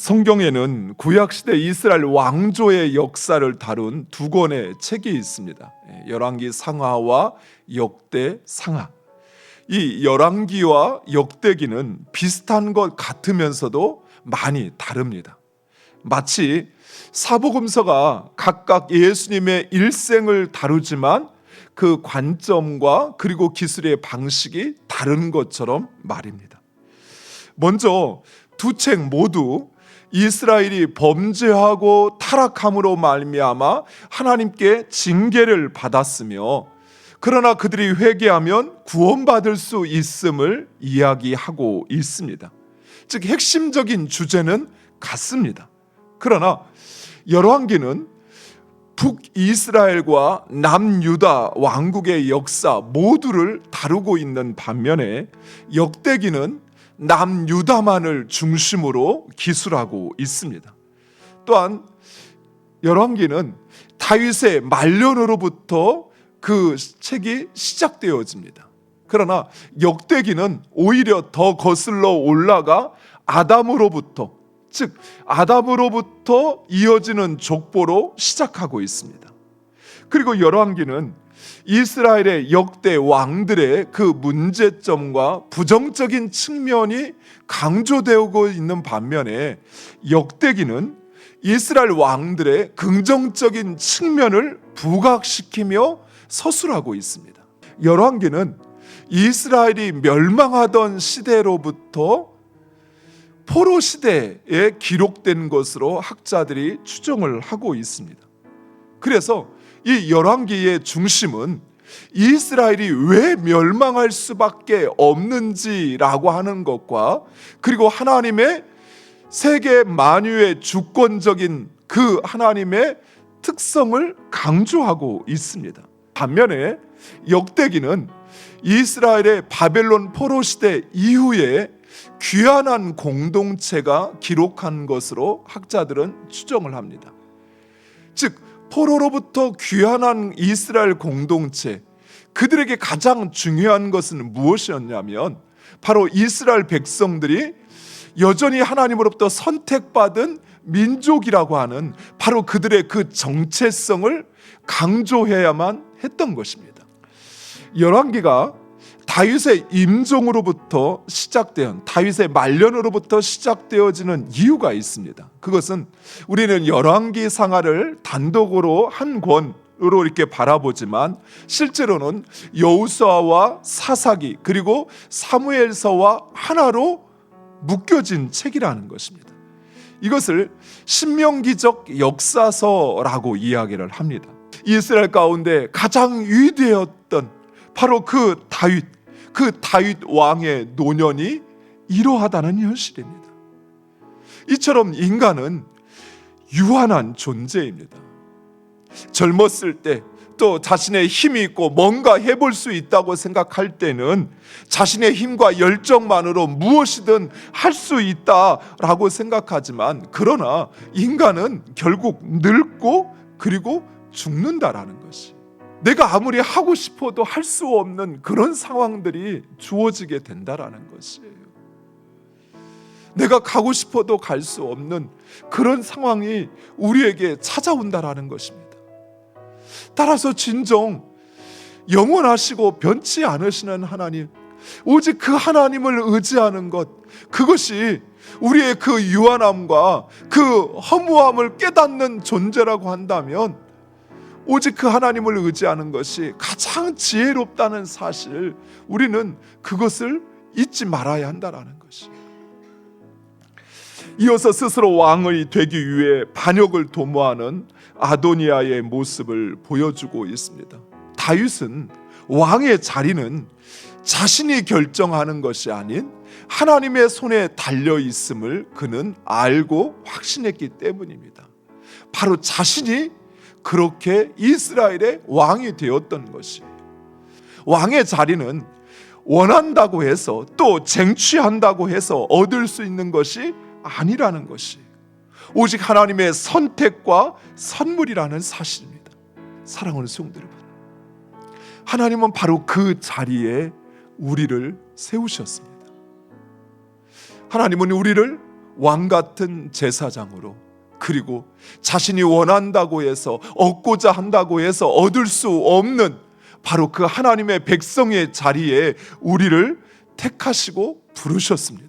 성경에는 구약시대 이스라엘 왕조의 역사를 다룬 두 권의 책이 있습니다. 열왕기 상하와 역대 상하. 이 열왕기와 역대기는 비슷한 것 같으면서도 많이 다릅니다. 마치 사복음서가 각각 예수님의 일생을 다루지만 그 관점과 그리고 기술의 방식이 다른 것처럼 말입니다. 먼저 두 책 모두 이스라엘이 범죄하고 타락함으로 말미암아 하나님께 징계를 받았으며, 그러나 그들이 회개하면 구원받을 수 있음을 이야기하고 있습니다. 즉 핵심적인 주제는 같습니다. 그러나 열왕기는 북이스라엘과 남유다 왕국의 역사 모두를 다루고 있는 반면에 역대기는 남유다만을 중심으로 기술하고 있습니다. 또한 열왕기는 다윗의 말년으로부터 그 책이 시작되어집니다. 그러나 역대기는 오히려 더 거슬러 올라가 아담으로부터, 즉 아담으로부터 이어지는 족보로 시작하고 있습니다. 그리고 열왕기는 이스라엘의 역대 왕들의 그 문제점과 부정적인 측면이 강조되고 있는 반면에 역대기는 이스라엘 왕들의 긍정적인 측면을 부각시키며 서술하고 있습니다. 열왕기는 이스라엘이 멸망하던 시대로부터 포로 시대에 기록된 것으로 학자들이 추정을 하고 있습니다. 그래서 이 열왕기의 중심은 이스라엘이 왜 멸망할 수밖에 없는지라고 하는 것과, 그리고 하나님의 세계 만유의 주권적인 그 하나님의 특성을 강조하고 있습니다. 반면에 역대기는 이스라엘의 바벨론 포로 시대 이후에 귀환한 공동체가 기록한 것으로 학자들은 추정을 합니다. 즉 포로로부터 귀환한 이스라엘 공동체, 그들에게 가장 중요한 것은 무엇이었냐면 바로 이스라엘 백성들이 여전히 하나님으로부터 선택받은 민족이라고 하는 바로 그들의 그 정체성을 강조해야만 했던 것입니다. 열왕기가 다윗의 임종으로부터 시작된, 다윗의 말년으로부터 시작되어지는 이유가 있습니다. 그것은 우리는 열왕기 상하를 단독으로 한 권으로 이렇게 바라보지만 실제로는 여호수아와 사사기 그리고 사무엘서와 하나로 묶여진 책이라는 것입니다. 이것을 신명기적 역사서라고 이야기를 합니다. 이스라엘 가운데 가장 위대했던 바로 그 다윗 왕의 노년이 이러하다는 현실입니다. 이처럼 인간은 유한한 존재입니다. 젊었을 때 또 자신의 힘이 있고 뭔가 해볼 수 있다고 생각할 때는 자신의 힘과 열정만으로 무엇이든 할 수 있다라고 생각하지만, 그러나 인간은 결국 늙고 그리고 죽는다라는 것이, 내가 아무리 하고 싶어도 할 수 없는 그런 상황들이 주어지게 된다라는 것이에요. 내가 가고 싶어도 갈 수 없는 그런 상황이 우리에게 찾아온다라는 것입니다. 따라서 진정 영원하시고 변치 않으시는 하나님, 오직 그 하나님을 의지하는 것, 그것이 우리의 그 유한함과 그 허무함을 깨닫는 존재라고 한다면 오직 그 하나님을 의지하는 것이 가장 지혜롭다는 사실, 우리는 그것을 잊지 말아야 한다는 것이에요. 이어서 스스로 왕이 되기 위해 반역을 도모하는 아도니아의 모습을 보여주고 있습니다. 다윗은 왕의 자리는 자신이 결정하는 것이 아닌 하나님의 손에 달려 있음을 그는 알고 확신했기 때문입니다. 바로 자신이 그렇게 이스라엘의 왕이 되었던 것이에요. 왕의 자리는 원한다고 해서 또 쟁취한다고 해서 얻을 수 있는 것이 아니라는 것이 오직 하나님의 선택과 선물이라는 사실입니다. 사랑하는 성도 여러분, 하나님은 바로 그 자리에 우리를 세우셨습니다. 하나님은 우리를 왕 같은 제사장으로, 그리고 자신이 원한다고 해서 얻고자 한다고 해서 얻을 수 없는 바로 그 하나님의 백성의 자리에 우리를 택하시고 부르셨습니다.